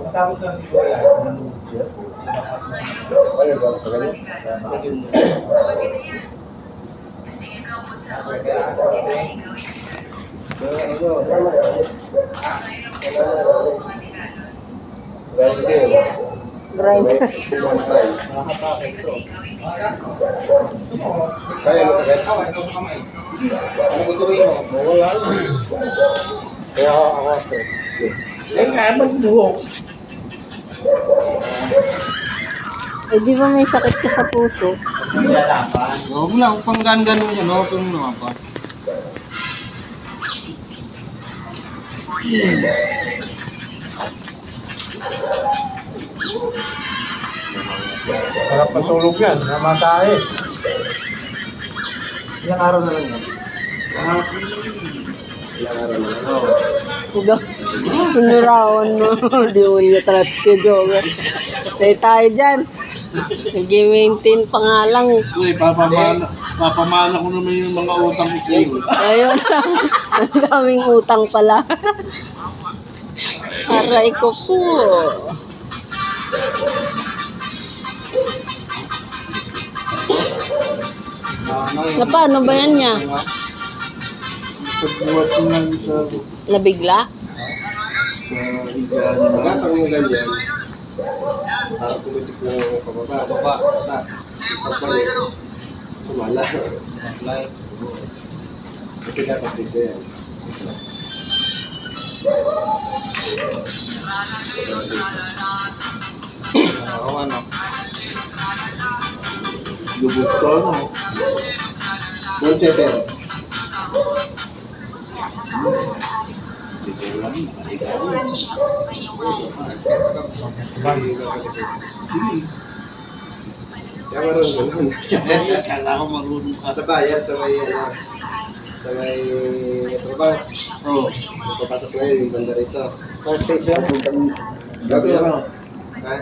Tapos lang si Kuya. Grind. Kaya mo sakit? Ako, ito sa kamay. Ano gutuin mo? Wala. Kaya ako. Eh, kaya ba't buhok? Eh, di ba may sakit ka sa puso? Nilalapan. Huwag lang, pang gan-ganon yan, huwag kang lumapa. Sarap patulog yan, namasahe. Ilang araw na lang yan? Huwag sinurawan mo. Di mo niya talaga schedule. Stay tayo dyan. Nag-maintain pa nga lang. Uy, papamana ko naman yung mga utang ko. Ayun lang. Ang daming utang pala. Aray ko po. Na paano ba yan niya? Pagbuhat ko lang sa Nabigla? higaan mo. Pagkatang mo ganyan, parang tumutik na pababa. Pagpalik, sumala. Kasi dapat dito yan. Ako ano? Lubog to, ano? One setter. Dito lang, higaan. Kaya marunong naman. Kala ko marunong ka. Sa bayan, sa may trabaho. Oo. Papasok na yun, yung banda rito. First stage lang. Gabi ako. Ha?